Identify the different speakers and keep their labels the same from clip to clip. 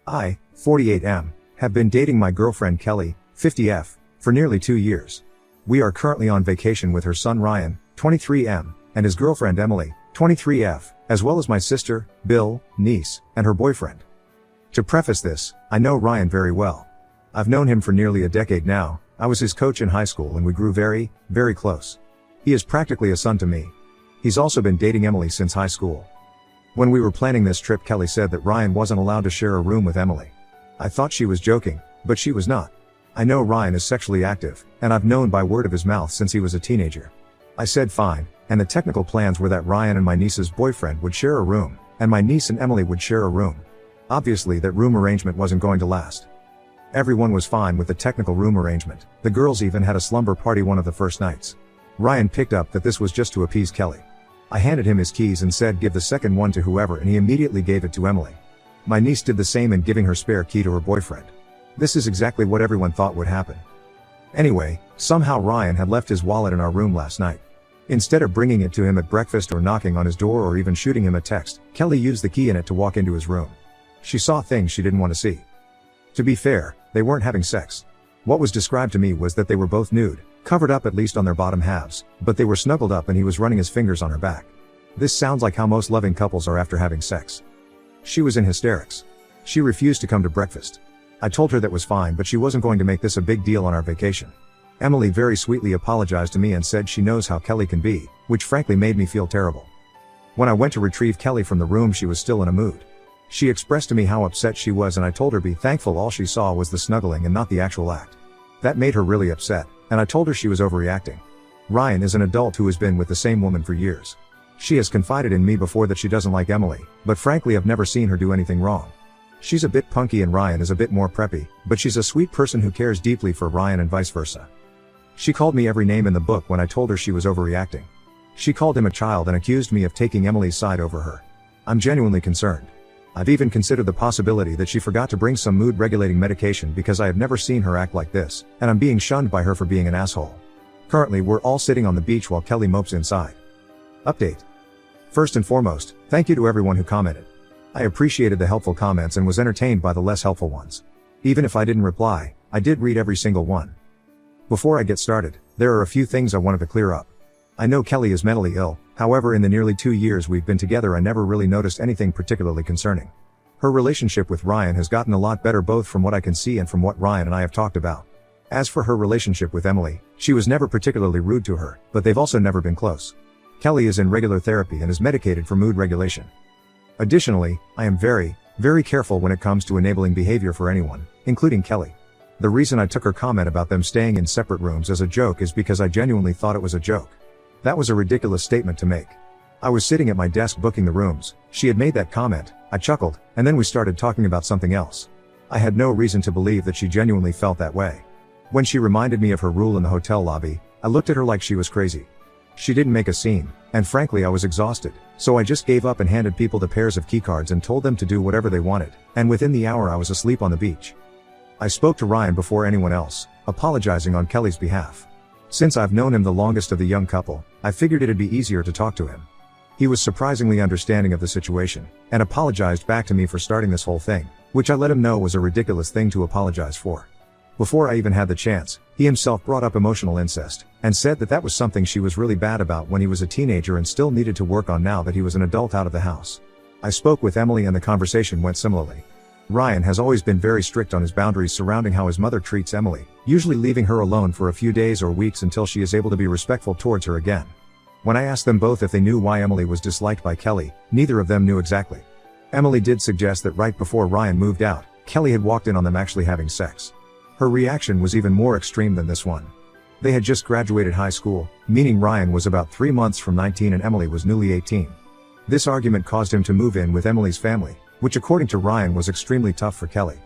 Speaker 1: I, 48M, have been dating my girlfriend Kelly, 50F, for nearly 2 years. We are currently on vacation with her son Ryan, 23M, and his girlfriend Emily, 23F, as well as my sister, Bill, niece, and her boyfriend. To preface this, I know Ryan very well. I've known him for nearly a decade now. I was his coach in high school and we grew very, very close. He is practically a son to me. He's also been dating Emily since high school. When we were planning this trip, Kelly said that Ryan wasn't allowed to share a room with Emily. I thought she was joking, but she was not. I know Ryan is sexually active, and I've known by word of his mouth since he was a teenager. I said fine, and the technical plans were that Ryan and my niece's boyfriend would share a room, and my niece and Emily would share a room. Obviously that room arrangement wasn't going to last. Everyone was fine with the technical room arrangement. The girls even had a slumber party one of the first nights. Ryan picked up that this was just to appease Kelly. I handed him his keys and said give the second one to whoever, and he immediately gave it to Emily. My niece did the same in giving her spare key to her boyfriend. This is exactly what everyone thought would happen. Anyway, somehow Ryan had left his wallet in our room last night. Instead of bringing it to him at breakfast or knocking on his door or even shooting him a text, Kelly used the key in it to walk into his room. She saw things she didn't want to see. To be fair, they weren't having sex. What was described to me was that they were both nude, covered up at least on their bottom halves, but they were snuggled up and he was running his fingers on her back. This sounds like how most loving couples are after having sex. She was in hysterics. She refused to come to breakfast. I told her that was fine, but she wasn't going to make this a big deal on our vacation. Emily very sweetly apologized to me and said she knows how Kelly can be, which frankly made me feel terrible. When I went to retrieve Kelly from the room, she was still in a mood. She expressed to me how upset she was, and I told her be thankful all she saw was the snuggling and not the actual act. That made her really upset, and I told her she was overreacting. Ryan is an adult who has been with the same woman for years. She has confided in me before that she doesn't like Emily, but frankly I've never seen her do anything wrong. She's a bit punky and Ryan is a bit more preppy, but she's a sweet person who cares deeply for Ryan and vice versa. She called me every name in the book when I told her she was overreacting. She called him a child and accused me of taking Emily's side over her. I'm genuinely concerned. I've even considered the possibility that she forgot to bring some mood-regulating medication because I have never seen her act like this, and I'm being shunned by her for being an asshole. Currently we're all sitting on the beach while Kelly mopes inside. Update. First and foremost, thank you to everyone who commented. I appreciated the helpful comments and was entertained by the less helpful ones. Even if I didn't reply, I did read every single one. Before I get started, there are a few things I wanted to clear up. I know Kelly is mentally ill, however in the nearly 2 years we've been together I never really noticed anything particularly concerning. Her relationship with Ryan has gotten a lot better both from what I can see and from what Ryan and I have talked about. As for her relationship with Emily, she was never particularly rude to her, but they've also never been close. Kelly is in regular therapy and is medicated for mood regulation. Additionally, I am very, very careful when it comes to enabling behavior for anyone, including Kelly. The reason I took her comment about them staying in separate rooms as a joke is because I genuinely thought it was a joke. That was a ridiculous statement to make. I was sitting at my desk booking the rooms, she had made that comment, I chuckled, and then we started talking about something else. I had no reason to believe that she genuinely felt that way. When she reminded me of her rule in the hotel lobby, I looked at her like she was crazy. She didn't make a scene, and frankly I was exhausted, so I just gave up and handed people the pairs of keycards and told them to do whatever they wanted, and within the hour I was asleep on the beach. I spoke to Ryan before anyone else, apologizing on Kelly's behalf. Since I've known him the longest of the young couple, I figured it'd be easier to talk to him. He was surprisingly understanding of the situation, and apologized back to me for starting this whole thing, which I let him know was a ridiculous thing to apologize for. Before I even had the chance, he himself brought up emotional incest, and said that that was something she was really bad about when he was a teenager and still needed to work on now that he was an adult out of the house. I spoke with Emily and the conversation went similarly. Ryan has always been very strict on his boundaries surrounding how his mother treats Emily, usually leaving her alone for a few days or weeks until she is able to be respectful towards her again. When I asked them both if they knew why Emily was disliked by Kelly, neither of them knew exactly. Emily did suggest that right before Ryan moved out, Kelly had walked in on them actually having sex. Her reaction was even more extreme than this one. They had just graduated high school, meaning Ryan was about 3 months from 19 and Emily was newly 18. This argument caused him to move in with Emily's family, which according to Ryan was extremely tough for Kelly.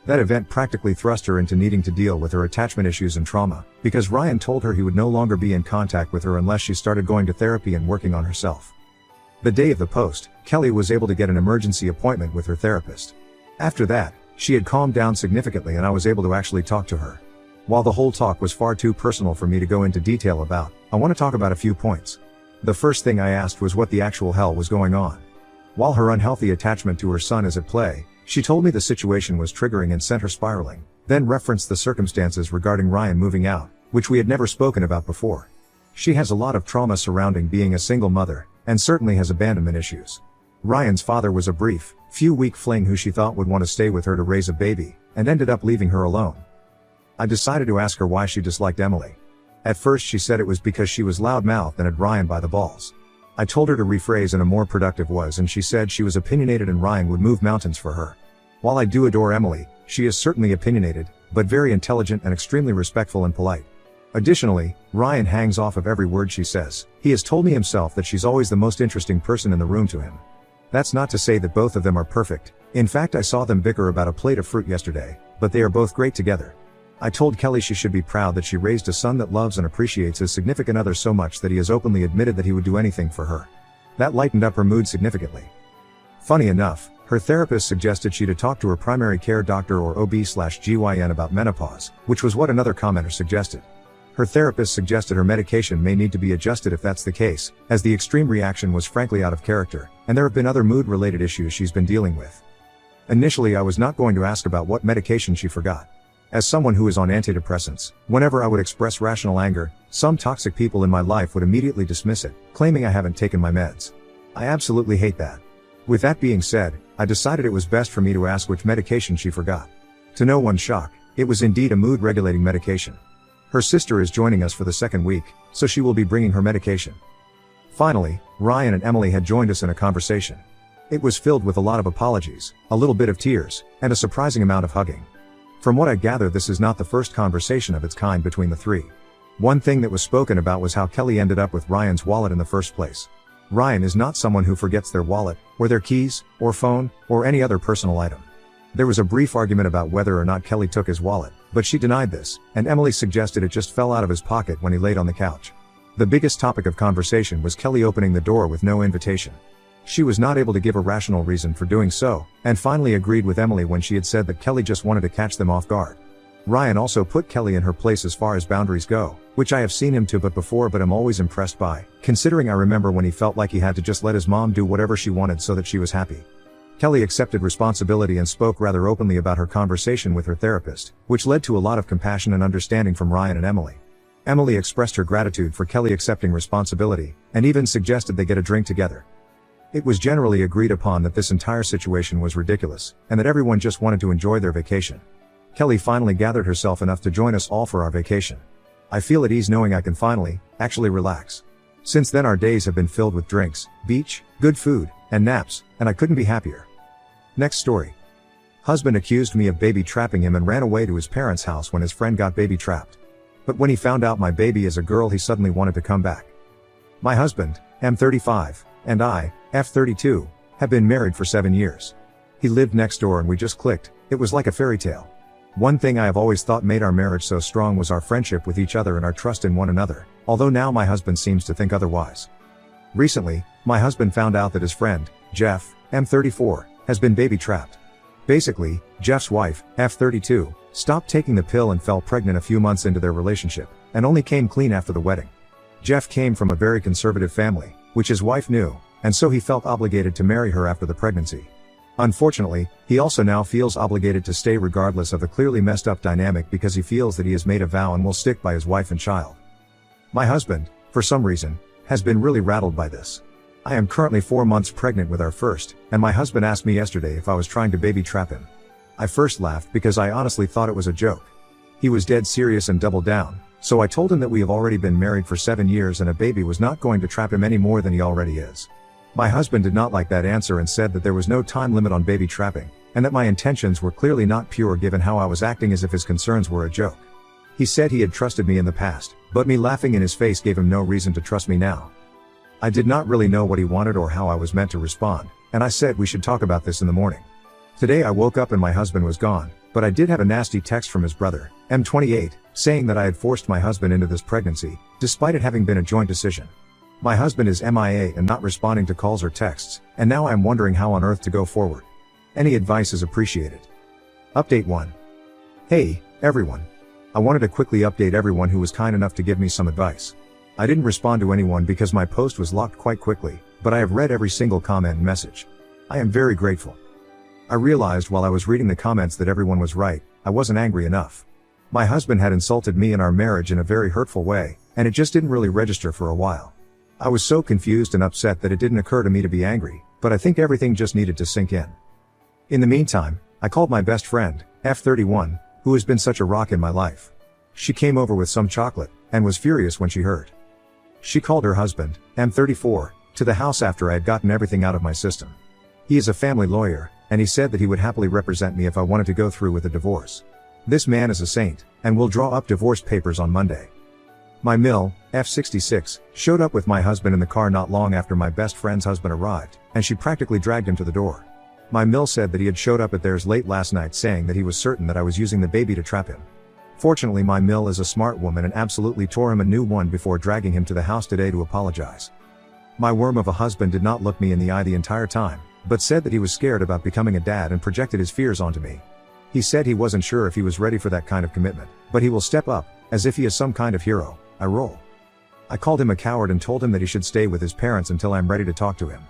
Speaker 1: That event practically thrust her into needing to deal with her attachment issues and trauma, because Ryan told her he would no longer be in contact with her unless she started going to therapy and working on herself. The day of the post, Kelly was able to get an emergency appointment with her therapist. After that, she had calmed down significantly and I was able to actually talk to her. While the whole talk was far too personal for me to go into detail about, I want to talk about a few points. The first thing I asked was what the actual hell was going on. While her unhealthy attachment to her son is at play, She told me the situation was triggering and sent her spiraling, then referenced the circumstances regarding Ryan moving out, which we had never spoken about before. She has a lot of trauma surrounding being a single mother, and certainly has abandonment issues. Ryan's father was a brief, few-week fling who she thought would want to stay with her to raise a baby, and ended up leaving her alone. I decided to ask her why she disliked Emily. At first she said it was because she was loud-mouthed and had Ryan by the balls. I told her to rephrase in a more productive was, and she said she was opinionated and Ryan would move mountains for her. While I do adore Emily, she is certainly opinionated, but very intelligent and extremely respectful and polite. Additionally, Ryan hangs off of every word she says. He has told me himself that she's always the most interesting person in the room to him. That's not to say that both of them are perfect. In fact, I saw them bicker about a plate of fruit yesterday, but they are both great together. I told Kelly she should be proud that she raised a son that loves and appreciates his significant other so much that he has openly admitted that he would do anything for her. That lightened up her mood significantly. Funny enough, her therapist suggested she to talk to her primary care doctor or OB/GYN about menopause, which was what another commenter suggested. Her therapist suggested her medication may need to be adjusted if that's the case, as the extreme reaction was frankly out of character, and there have been other mood-related issues she's been dealing with. Initially I was not going to ask about what medication she forgot. As someone who is on antidepressants, whenever I would express rational anger, some toxic people in my life would immediately dismiss it, claiming I haven't taken my meds. I absolutely hate that. With that being said, I decided it was best for me to ask which medication she forgot. To no one's shock, it was indeed a mood-regulating medication. Her sister is joining us for the second week, so she will be bringing her medication. Finally, Ryan and Emily had joined us in a conversation. It was filled with a lot of apologies, a little bit of tears, and a surprising amount of hugging. From what I gather, this is not the first conversation of its kind between the three. One thing that was spoken about was how Kelly ended up with Ryan's wallet in the first place. Ryan is not someone who forgets their wallet, or their keys, or phone, or any other personal item. There was a brief argument about whether or not Kelly took his wallet, but she denied this, and Emily suggested it just fell out of his pocket when he laid on the couch. The biggest topic of conversation was Kelly opening the door with no invitation. She was not able to give a rational reason for doing so, and finally agreed with Emily when she had said that Kelly just wanted to catch them off guard. Ryan also put Kelly in her place as far as boundaries go, which I have seen him to before but am always impressed by, considering I remember when he felt like he had to just let his mom do whatever she wanted so that she was happy. Kelly accepted responsibility and spoke rather openly about her conversation with her therapist, which led to a lot of compassion and understanding from Ryan and Emily. Emily expressed her gratitude for Kelly accepting responsibility, and even suggested they get a drink together. It was generally agreed upon that this entire situation was ridiculous, and that everyone just wanted to enjoy their vacation. Kelly finally gathered herself enough to join us all for our vacation. I feel at ease knowing I can finally, actually relax. Since then our days have been filled with drinks, beach, good food, and naps, and I couldn't be happier. Next story. Husband accused me of baby trapping him and ran away to his parents' house when his friend got baby trapped. But when he found out my baby is a girl, he suddenly wanted to come back. My husband, M35, and I, F32, have been married for 7 years. He lived next door and we just clicked. It was like a fairy tale. One thing I have always thought made our marriage so strong was our friendship with each other and our trust in one another, although now my husband seems to think otherwise. Recently, my husband found out that his friend, Jeff, M34, has been baby trapped. Basically, Jeff's wife, F32, stopped taking the pill and fell pregnant a few months into their relationship, and only came clean after the wedding. Jeff came from a very conservative family, which his wife knew, and so he felt obligated to marry her after the pregnancy. Unfortunately, he also now feels obligated to stay regardless of the clearly messed up dynamic because he feels that he has made a vow and will stick by his wife and child. My husband, for some reason, has been really rattled by this. I am currently 4 months pregnant with our first, and my husband asked me yesterday if I was trying to baby trap him. I first laughed because I honestly thought it was a joke. He was dead serious and doubled down, so I told him that we have already been married for 7 years and a baby was not going to trap him any more than he already is. My husband did not like that answer and said that there was no time limit on baby trapping, and that my intentions were clearly not pure given how I was acting as if his concerns were a joke. He said he had trusted me in the past, but me laughing in his face gave him no reason to trust me now. I did not really know what he wanted or how I was meant to respond, and I said we should talk about this in the morning. Today I woke up and my husband was gone, but I did have a nasty text from his brother, M28, saying that I had forced my husband into this pregnancy, despite it having been a joint decision. My husband is MIA and not responding to calls or texts, and now I am wondering how on earth to go forward. Any advice is appreciated. Update 1. Hey, everyone. I wanted to quickly update everyone who was kind enough to give me some advice. I didn't respond to anyone because my post was locked quite quickly, but I have read every single comment and message. I am very grateful. I realized while I was reading the comments that everyone was right, I wasn't angry enough. My husband had insulted me and our marriage in a very hurtful way, and it just didn't really register for a while. I was so confused and upset that it didn't occur to me to be angry, but I think everything just needed to sink in. In the meantime, I called my best friend, F31, who has been such a rock in my life. She came over with some chocolate, and was furious when she heard. She called her husband, M34, to the house after I had gotten everything out of my system. He is a family lawyer, and he said that he would happily represent me if I wanted to go through with a divorce. This man is a saint, and will draw up divorce papers on Monday. My mill, F66, showed up with my husband in the car not long after my best friend's husband arrived, and she practically dragged him to the door. My mill said that he had showed up at theirs late last night saying that he was certain that I was using the baby to trap him. Fortunately, my mill is a smart woman and absolutely tore him a new one before dragging him to the house today to apologize. My worm of a husband did not look me in the eye the entire time, but said that he was scared about becoming a dad and projected his fears onto me. He said he wasn't sure if he was ready for that kind of commitment, but he will step up, as if he is some kind of hero. I roll. I called him a coward and told him that he should stay with his parents until I'm ready to talk to him.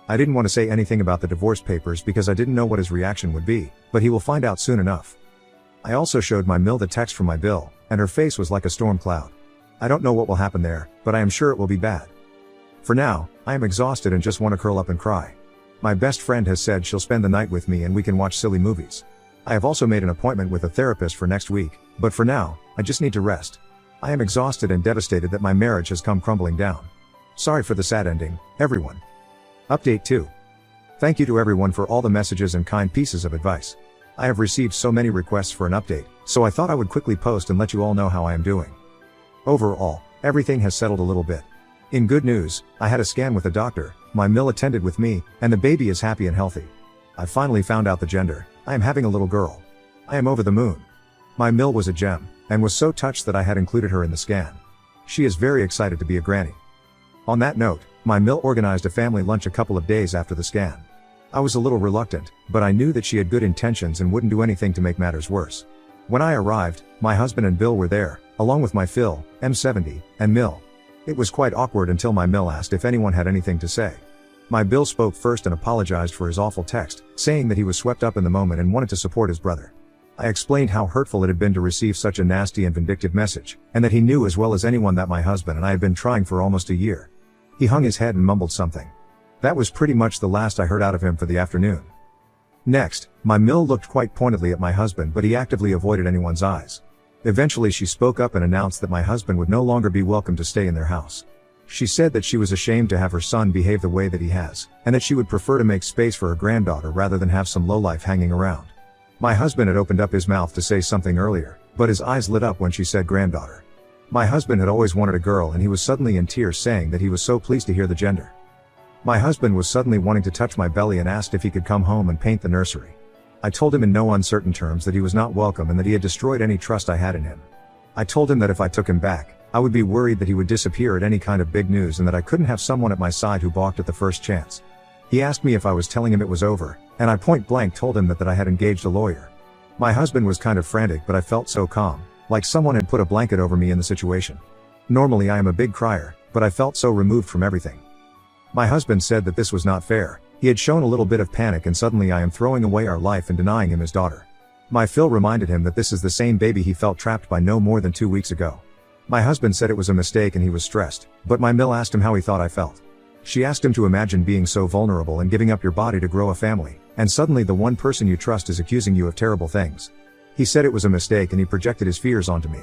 Speaker 1: I didn't want to say anything about the divorce papers because I didn't know what his reaction would be, but he will find out soon enough. I also showed my mill the text from my bill, and her face was like a storm cloud. I don't know what will happen there, but I am sure it will be bad. For now, I am exhausted and just want to curl up and cry. My best friend has said she'll spend the night with me and we can watch silly movies. I have also made an appointment with a therapist for next week, but for now, I just need to rest. I am exhausted and devastated that my marriage has come crumbling down. Sorry for the sad ending, everyone. Update 2. Thank you to everyone for all the messages and kind pieces of advice. I have received so many requests for an update, so I thought I would quickly post and let you all know how I am doing. Overall, everything has settled a little bit. In good news, I had a scan with a doctor, my mill attended with me, and the baby is happy and healthy. I finally found out the gender. I am having a little girl. I am over the moon. My mill was a gem, and was so touched that I had included her in the scan. She is very excited to be a granny. On that note, my mill organized a family lunch a couple of days after the scan. I was a little reluctant, but I knew that she had good intentions and wouldn't do anything to make matters worse. When I arrived, my husband and Bill were there, along with my Phil, M70, and Mill. It was quite awkward until my Mill asked if anyone had anything to say. My Bill spoke first and apologized for his awful text, saying that he was swept up in the moment and wanted to support his brother. I explained how hurtful it had been to receive such a nasty and vindictive message, and that he knew as well as anyone that my husband and I had been trying for almost a year. He hung his head and mumbled something. That was pretty much the last I heard out of him for the afternoon. Next, my Mill looked quite pointedly at my husband, but he actively avoided anyone's eyes. Eventually she spoke up and announced that my husband would no longer be welcome to stay in their house. She said that she was ashamed to have her son behave the way that he has, and that she would prefer to make space for her granddaughter rather than have some lowlife hanging around. My husband had opened up his mouth to say something earlier, but his eyes lit up when she said granddaughter. My husband had always wanted a girl and he was suddenly in tears saying that he was so pleased to hear the gender. My husband was suddenly wanting to touch my belly and asked if he could come home and paint the nursery. I told him in no uncertain terms that he was not welcome and that he had destroyed any trust I had in him. I told him that if I took him back, I would be worried that he would disappear at any kind of big news and that I couldn't have someone at my side who balked at the first chance. He asked me if I was telling him it was over, and I point blank told him that I had engaged a lawyer. My husband was kind of frantic, but I felt so calm, like someone had put a blanket over me in the situation. Normally I am a big crier, but I felt so removed from everything. My husband said that this was not fair. He had shown a little bit of panic and suddenly I am throwing away our life and denying him his daughter. My Phil reminded him that this is the same baby he felt trapped by no more than 2 weeks ago. My husband said it was a mistake and he was stressed, but my Mill asked him how he thought I felt. She asked him to imagine being so vulnerable and giving up your body to grow a family, and suddenly the one person you trust is accusing you of terrible things. He said it was a mistake and he projected his fears onto me.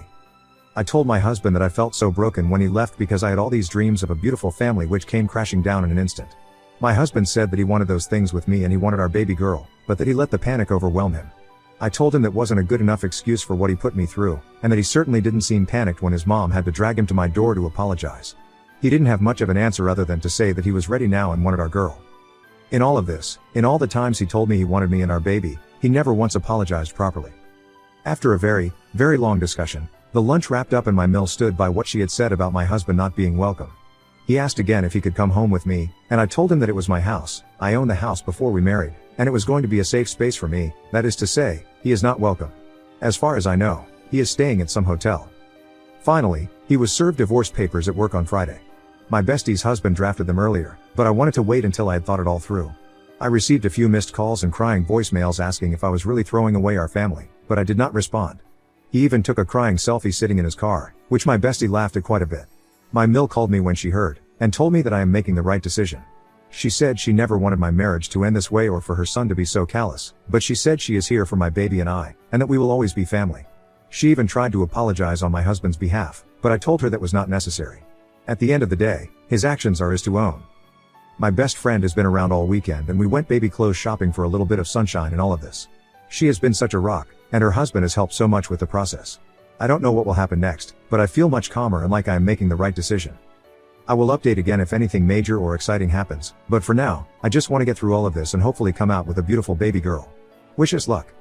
Speaker 1: I told my husband that I felt so broken when he left because I had all these dreams of a beautiful family which came crashing down in an instant. My husband said that he wanted those things with me and he wanted our baby girl, but that he let the panic overwhelm him. I told him that wasn't a good enough excuse for what he put me through, and that he certainly didn't seem panicked when his mom had to drag him to my door to apologize. He didn't have much of an answer other than to say that he was ready now and wanted our girl. In all of this, in all the times he told me he wanted me and our baby, he never once apologized properly. After a very, very long discussion, the lunch wrapped up and my Mill stood by what she had said about my husband not being welcome. He asked again if he could come home with me, and I told him that it was my house. I owned the house before we married, and it was going to be a safe space for me. That is to say, he is not welcome. As far as I know, he is staying at some hotel. Finally, he was served divorce papers at work on Friday. My bestie's husband drafted them earlier, but I wanted to wait until I had thought it all through. I received a few missed calls and crying voicemails asking if I was really throwing away our family, but I did not respond. He even took a crying selfie sitting in his car, which my bestie laughed at quite a bit. My Mill called me when she heard, and told me that I am making the right decision. She said she never wanted my marriage to end this way or for her son to be so callous, but she said she is here for my baby and I, and that we will always be family. She even tried to apologize on my husband's behalf, but I told her that was not necessary. At the end of the day, his actions are his to own. My best friend has been around all weekend and we went baby clothes shopping for a little bit of sunshine in all of this. She has been such a rock, and her husband has helped so much with the process. I don't know what will happen next, but I feel much calmer and like I am making the right decision. I will update again if anything major or exciting happens, but for now, I just want to get through all of this and hopefully come out with a beautiful baby girl. Wish us luck.